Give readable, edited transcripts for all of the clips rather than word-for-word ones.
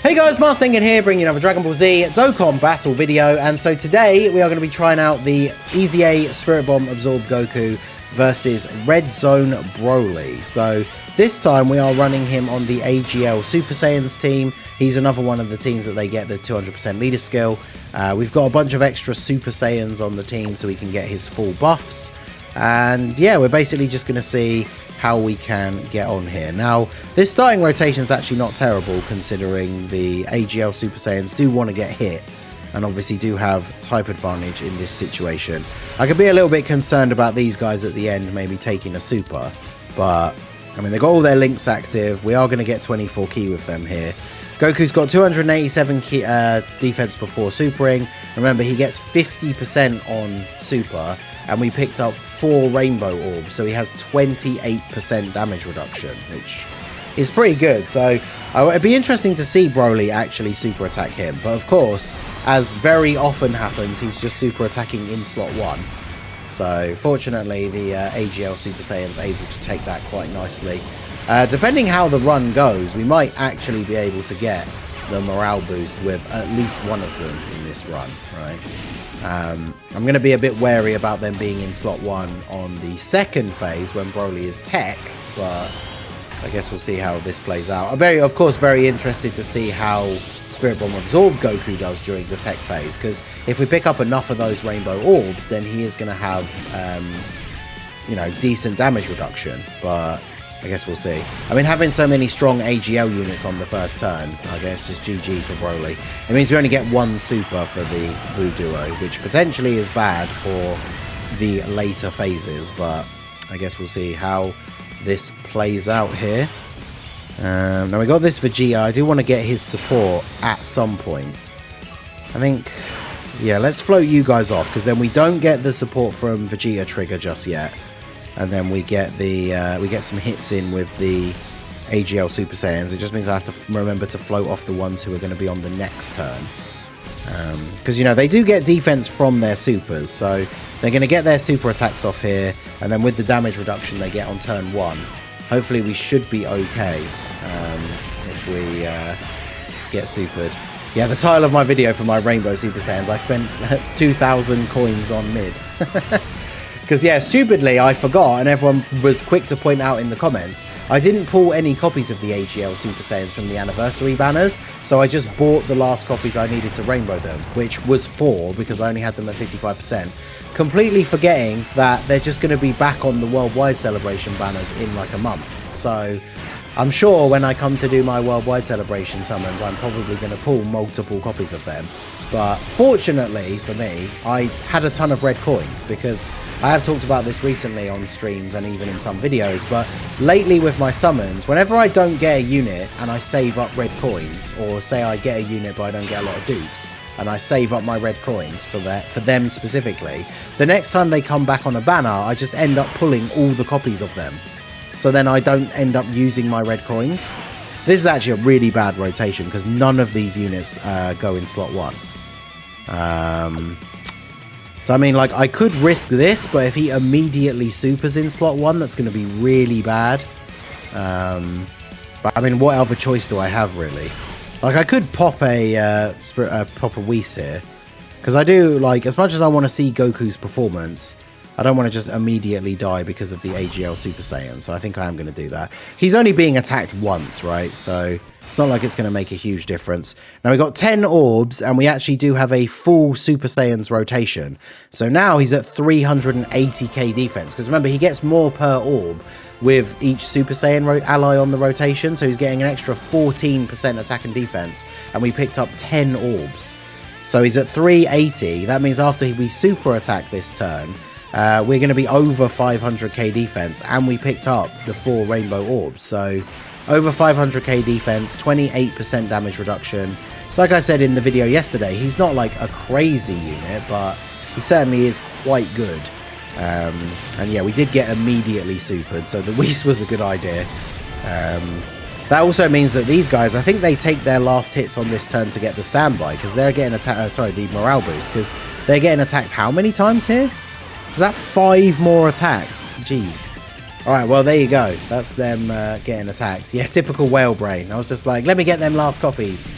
Hey guys, Marsengen here, bringing you another Dragon Ball Z Dokkan battle video, and so today we are going to be trying out the EZA Spirit Bomb Absorb Goku versus Red Zone Broly. So this time we are running him on the AGL Super Saiyans team. He's another one of the teams that they get the 200% leader skill. We've got a bunch of extra Super Saiyans on the team so we can get his full buffs. And yeah, we're basically just going to see how we can get on here. Now, this starting rotation is actually not terrible considering the AGL Super Saiyans do want to get hit and obviously do have type advantage in this situation. I could be a little bit concerned about these guys at the end maybe taking a super, but I mean, they've got all their links active. We are going to get 24 ki with them here. Goku's got 287 ki, defense before supering. Remember, he gets 50% on super, and we picked up 4 rainbow orbs, so he has 28% damage reduction, which is pretty good. So it'd be interesting to see Broly actually super attack him, but of course, as very often happens, he's just super attacking in slot 1. So fortunately, the AGL Super Saiyan's able to take that quite nicely. Depending how the run goes, we might actually be able to get the morale boost with at least one of them in this run, right? I'm going to be a bit wary about them being in slot 1 on the second phase when Broly is tech, but I guess we'll see how this plays out. I'm of course, very interested to see how Spirit Bomb Absorb Goku does during the tech phase, because if we pick up enough of those rainbow orbs, then he is going to have, you know, decent damage reduction, but I guess we'll see. I mean, having so many strong AGL units on the first turn, I guess just GG for Broly. It means we only get 1 super for the Blue Duo, which potentially is bad for the later phases, but I guess we'll see how this plays out here. Now we got this Vegeta. I do want to get his support at some point. I think, yeah, let's float you guys off, because then we don't get the support from Vegeta trigger just yet. And then we get the we get some hits in with the AGL Super Saiyans. It just means I have to remember to float off the ones who are going to be on the next turn. Because, you know, they do get defense from their supers, so they're going to get their super attacks off here, and then with the damage reduction they get on turn 1, hopefully we should be okay if we get supered. Yeah, the title of my video for my Rainbow Super Saiyans, I spent 2,000 coins on mid. Because, yeah, stupidly, I forgot, and everyone was quick to point out in the comments, I didn't pull any copies of the AGL Super Saiyans from the anniversary banners, so I just bought the last copies I needed to rainbow them, which was 4, because I only had them at 55%. Completely forgetting that they're just going to be back on the worldwide celebration banners in like a month. So I'm sure when I come to do my worldwide celebration summons, I'm probably going to pull multiple copies of them. But fortunately for me, I had a ton of red coins, because I have talked about this recently on streams and even in some videos, but lately with my summons, whenever I don't get a unit and I save up red coins, or say I get a unit but I don't get a lot of dupes, and I save up my red coins for them specifically, the next time they come back on a banner, I just end up pulling all the copies of them. So then I don't end up using my red coins. This is actually a really bad rotation, because none of these units go in slot 1. So I mean, like, I could risk this, but if he immediately supers in slot 1, that's going to be really bad. But I mean, what other choice do I have, really? Like, I could pop a Whis here, because I do, like, as much as I want to see Goku's performance, I don't want to just immediately die because of the AGL Super Saiyan, so I think I am going to do that. He's only being attacked once, right? So it's not like it's going to make a huge difference. Now, we got 10 orbs, and we actually do have a full Super Saiyans rotation. So now he's at 380k defense, because remember, he gets more per orb with each Super Saiyan ally on the rotation, so he's getting an extra 14% attack and defense, and we picked up 10 orbs. So he's at 380. That means after we super attack this turn, we're going to be over 500k defense, and we picked up the 4 rainbow orbs. So over 500k defense, 28% damage reduction. So like I said in the video yesterday, he's not like a crazy unit, but he certainly is quite good. And yeah, we did get immediately supered, so the Whis was a good idea. That also means that these guys, I think they take their last hits on this turn to get the standby, because they're getting attacked, the morale boost, because they're getting attacked how many times here? Is that 5 more attacks? Jeez. Alright, well, there you go. That's them getting attacked. Yeah, typical whale brain. I was just like, let me get them last copies.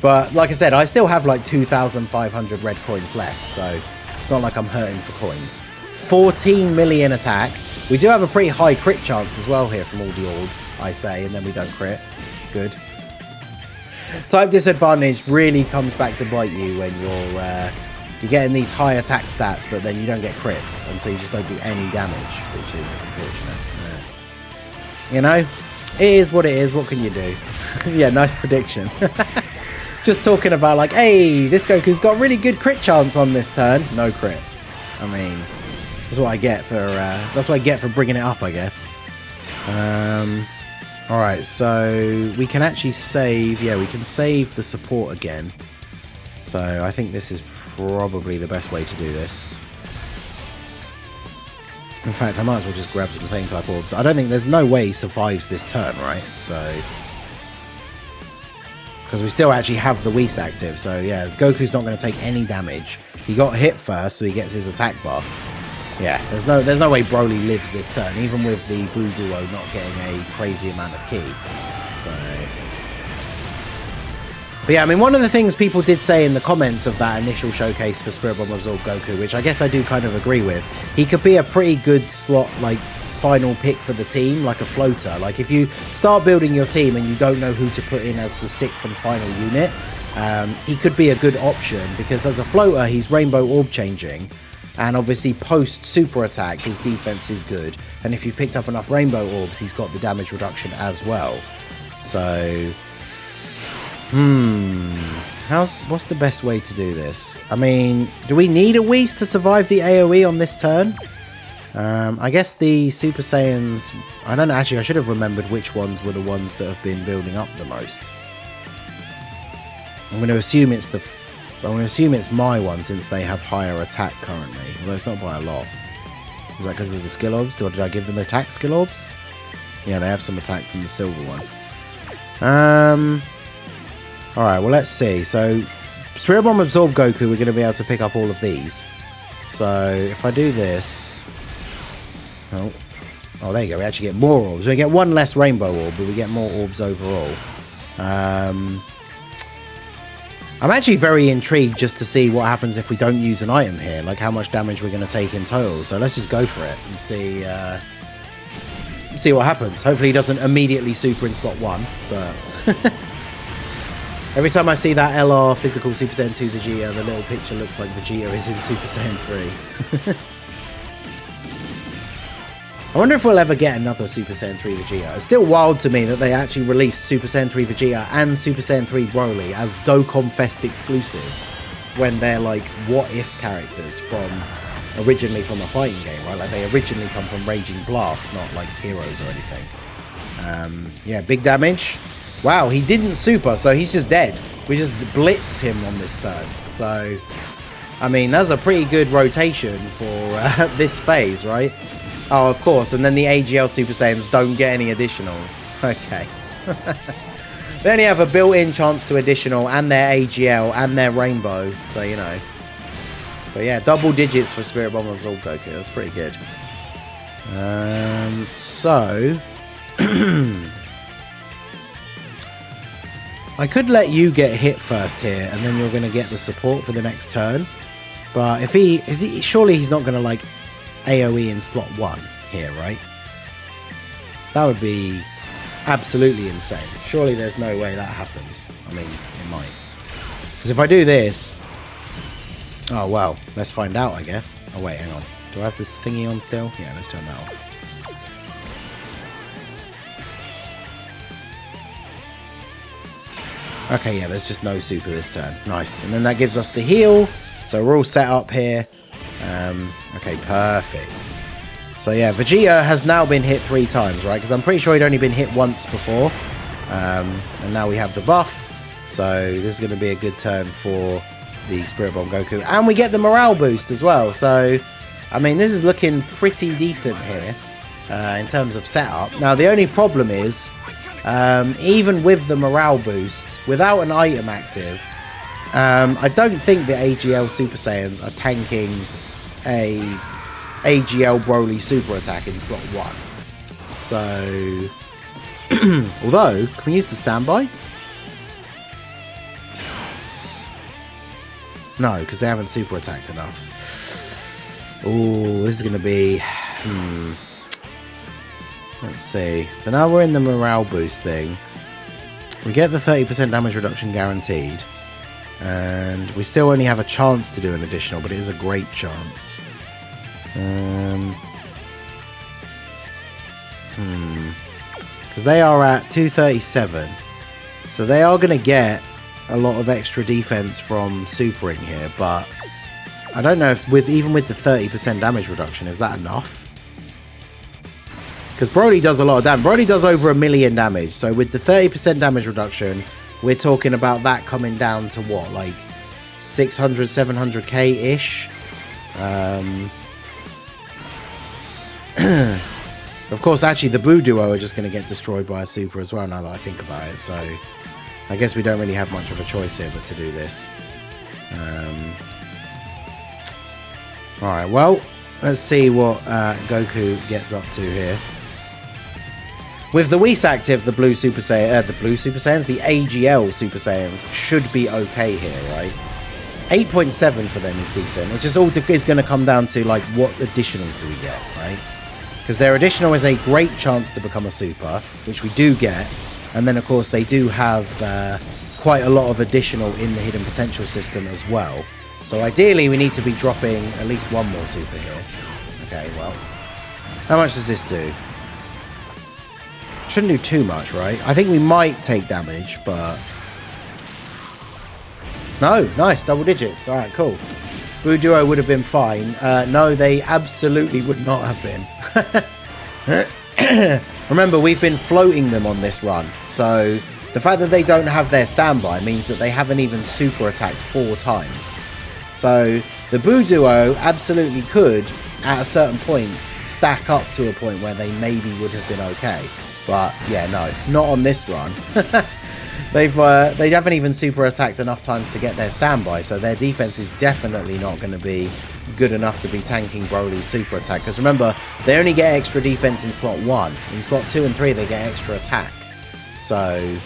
But like I said, I still have like 2,500 red coins left, so it's not like I'm hurting for coins. 14 million attack. We do have a pretty high crit chance as well here from all the orbs, I say, and then we don't crit. Good. Type disadvantage really comes back to bite you when you're getting these high attack stats, but then you don't get crits, and so you just don't do any damage, which is unfortunate. Yeah. You know, it is what it is. What can you do? Yeah, nice prediction. Just talking about like, hey, this Goku's got a really good crit chance on this turn. No crit. I mean, that's what I get for bringing it up, I guess. Alright, so we can actually save, yeah, we can save the support again. So I think this is probably the best way to do this. In fact, I might as well just grab some same type orbs. I don't think, there's no way he survives this turn, right? So, because we still actually have the Whis active, so yeah, Goku's not going to take any damage. He got hit first, so he gets his attack buff. Yeah, there's no way Broly lives this turn, even with the Buu Duo not getting a crazy amount of ki. So, but yeah, I mean, one of the things people did say in the comments of that initial showcase for Spirit Bomb Absorb Goku, which I guess I do kind of agree with, he could be a pretty good slot, like, final pick for the team, like a floater. Like, if you start building your team and you don't know who to put in as the 6th and final unit, he could be a good option, because as a floater, he's rainbow orb changing. And obviously post super attack his defense is good, and if you've picked up enough rainbow orbs he's got the damage reduction as well. So what's the best way to do this? I mean, do we need a Whis to survive the AoE on this turn? I guess the Super Saiyans, I don't know, actually I should have remembered which ones were the ones that have been building up the most. I'm going to assume it's my one, since they have higher attack currently. Although it's not by a lot. Is that because of the skill orbs? Did I give them attack skill orbs? Yeah, they have some attack from the silver one. Alright, well let's see. So, Spirit Bomb Absorb Goku, we're going to be able to pick up all of these. So, if I do this... Oh, there you go. We actually get more orbs. We get one less rainbow orb, but we get more orbs overall. I'm actually very intrigued just to see what happens if we don't use an item here, like how much damage we're going to take in total. So let's just go for it and see what happens. Hopefully he doesn't immediately super in slot 1, but every time I see that LR physical Super Saiyan 2 Vegeta, the little picture looks like Vegeta is in Super Saiyan 3. I wonder if we'll ever get another Super Saiyan 3 Vegeta. It's still wild to me that they actually released Super Saiyan 3 Vegeta and Super Saiyan 3 Broly as Dokkan Fest exclusives, when they're like what-if characters originally from a fighting game, right? Like they originally come from Raging Blast, not like heroes or anything. Yeah, big damage. Wow, he didn't super, so he's just dead. We just blitz him on this turn. So, I mean, that's a pretty good rotation for this phase, right? Oh, of course, and then the AGL Super Saiyans don't get any additionals. Okay. They only have a built-in chance to additional, and their AGL, and their rainbow, so you know. But yeah, double digits for Spirit Bomb Absorb Goku, that's pretty good. So... I could let you get hit first here, and then you're going to get the support for the next turn. But if surely he's not going to, like, AoE in slot 1 here, right? That would be absolutely insane. Surely there's no way that happens. I mean, it might. Because if I do this... Oh, well, let's find out, I guess. Oh, wait, hang on. Do I have this thingy on still? Yeah, let's turn that off. Okay, yeah, there's just no super this turn. Nice. And then that gives us the heal. So we're all set up here. Okay, perfect. So yeah, Vegeta has now been hit 3 times, right? Because I'm pretty sure he'd only been hit once before. And now we have the buff. So this is going to be a good turn for the Spirit Bomb Goku. And we get the morale boost as well. So, I mean, this is looking pretty decent here in terms of setup. Now, the only problem is, even with the morale boost, without an item active, I don't think the AGL Super Saiyans are tanking a AGL Broly super attack in slot 1. So, although, can we use the standby? No, because they haven't super attacked enough. Oh, this is going to be... Let's see. So now we're in the morale boost thing. We get the 30% damage reduction guaranteed. And we still only have a chance to do an additional, but it is a great chance. Because they are at 237. So they are going to get a lot of extra defense from supering here, but I don't know if even with the 30% damage reduction, is that enough? Because Broly does a lot of damage. Broly does over 1 million damage. So with the 30% damage reduction, we're talking about that coming down to what, like 600, 700k-ish? Of course, actually, the Boo Duo are just going to get destroyed by a super as well, now that I think about it. So I guess we don't really have much of a choice here but to do this. Alright, well, let's see what Goku gets up to here. With the Whis active, the Blue Super Saiyans, the AGL Super Saiyans should be okay here, right? 8.7 for them is decent. It just all is going to come down to, like, what additionals do we get, right? Because their additional is a great chance to become a super, which we do get. And then, of course, they do have quite a lot of additional in the hidden potential system as well. So ideally, we need to be dropping at least one more super here. Okay, well, how much does this do? Shouldn't do too much, right? I think we might take damage, but... No, nice, double digits. Alright, cool. Boo Duo would have been fine. No, they absolutely would not have been. Remember, we've been floating them on this run, so the fact that they don't have their standby means that they haven't even super attacked 4 times. So the Boo Duo absolutely could, at a certain point, stack up to a point where they maybe would have been okay. But yeah, no, not on this run. They haven't even super attacked enough times to get their standby, so their defense is definitely not going to be good enough to be tanking Broly's super attack. Because remember, they only get extra defense in slot 1. In slot 2 and 3, they get extra attack. So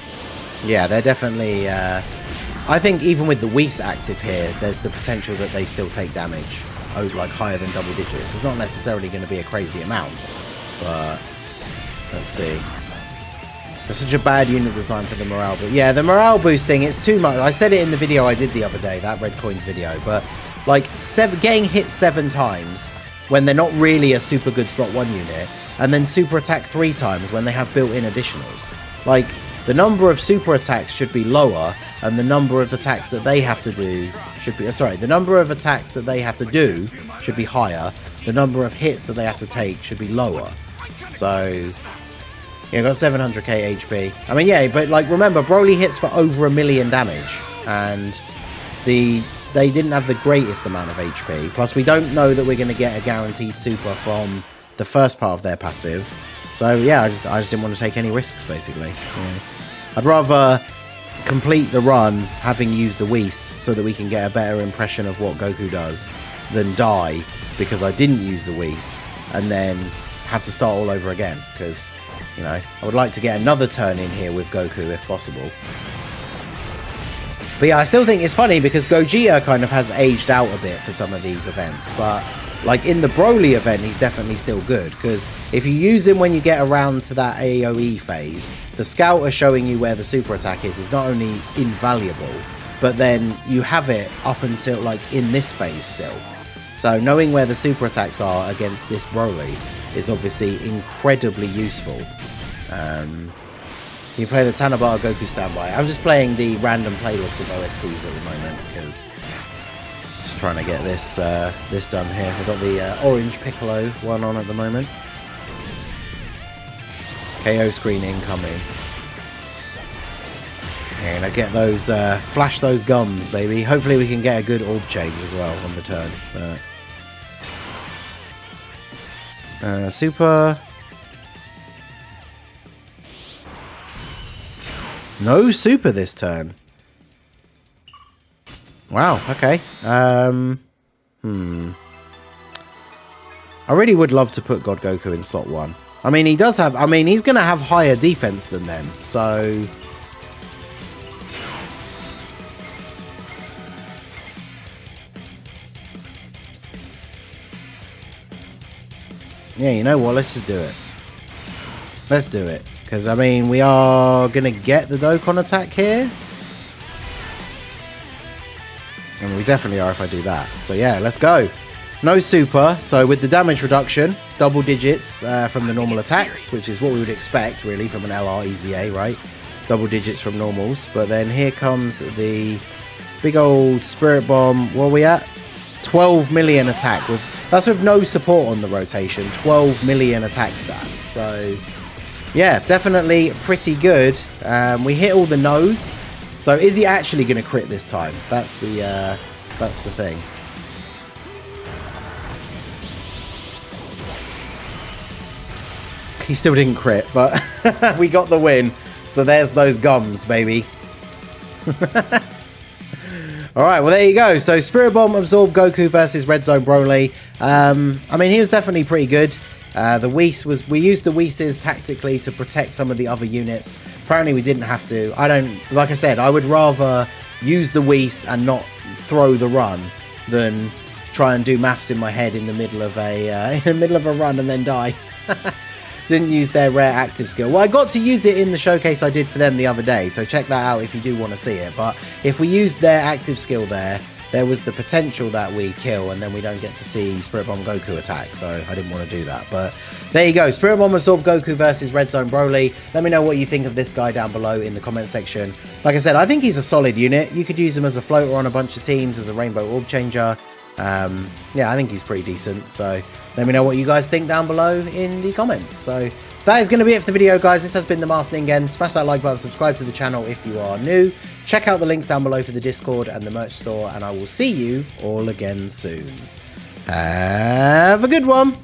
yeah, they're definitely... I think even with the Whis active here, there's the potential that they still take damage, like higher than double digits. It's not necessarily going to be a crazy amount, but let's see. That's such a bad unit design for the morale boost. Yeah, the morale boost thing, it's too much. I said it in the video I did the other day, that Red Coins video, but like getting hit 7 times when they're not really a super good slot 1 unit, and then super attack 3 times when they have built-in additionals. Like, the number of super attacks should be lower, and the number of attacks that they have to do should be... the number of attacks that they have to do should be higher. The number of hits that they have to take should be lower. So... yeah, got 700k HP. I mean, yeah, but like, remember, Broly hits for over 1 million damage, and they didn't have the greatest amount of HP. Plus, we don't know that we're going to get a guaranteed super from the first part of their passive. So yeah, I just didn't want to take any risks, basically. Yeah. I'd rather complete the run having used the Whis so that we can get a better impression of what Goku does than die because I didn't use the Whis and then have to start all over again, because, you know, I would like to get another turn in here with Goku if possible. But yeah, I still think it's funny because Gogeta kind of has aged out a bit for some of these events, but like in the Broly event, he's definitely still good, because if you use him when you get around to that AoE phase, the scouter showing you where the super attack is not only invaluable, but then you have it up until like in this phase still. So knowing where the super attacks are against this Broly is obviously incredibly useful. You play the Tanabata Goku standby. I'm just playing the random playlist of OSTs at the moment because just trying to get this this done here. I've got the Orange Piccolo one on at the moment. KO screen incoming. And I get those, flash those gums, baby. Hopefully we can get a good orb change as well on the turn. Super. No super this turn. Wow, okay. I really would love to put God Goku in slot 1. I mean, he does have... I mean, he's going to have higher defense than them, so... Yeah, you know what? Let's just do it. Let's do it. Because, I mean, we are going to get the Dokkan attack here. I mean, we definitely are if I do that. So, yeah, let's go. No super. So, with the damage reduction, double digits from the normal attacks, which is what we would expect, really, from an LR EZA, right? Double digits from normals. But then here comes the big old Spirit Bomb. What are we at? 12 million attack. That's with no support on the rotation. 12 million attack stat. So, yeah, definitely pretty good. We hit all the nodes. So, is he actually going to crit this time? That's the thing. He still didn't crit, but we got the win. So, there's those gums, baby. Alright, well there you go. So Spirit Bomb absorbed Goku versus Red Zone Broly. I mean, he was definitely pretty good. We used the Whis tactically to protect some of the other units. Apparently we didn't have to. Like I said, I would rather use the Whis and not throw the run than try and do maths in my head in the middle of a run and then die. Didn't use their rare active skill. Well, I got to use it in the showcase I did for them the other day, so check that out if you do want to see it. But if we used their active skill there was the potential that we kill, and then we don't get to see Spirit Bomb Goku attack, so I didn't want to do that. But there you go, Spirit Bomb absorbed Goku versus Red Zone Broly. Let me know what you think of this guy down below in the comment section. Like I said, I think he's a solid unit. You could use him as a floater on a bunch of teams, as a Rainbow Orb Changer. Yeah, I think he's pretty decent, so let me know what you guys think down below in the comments. So that is going to be it for the video, guys. This has been the Master Ningen. Smash that like button, subscribe to the channel if you are new. Check out the links down below for the Discord and the merch store, and I will see you all again soon. Have a good one.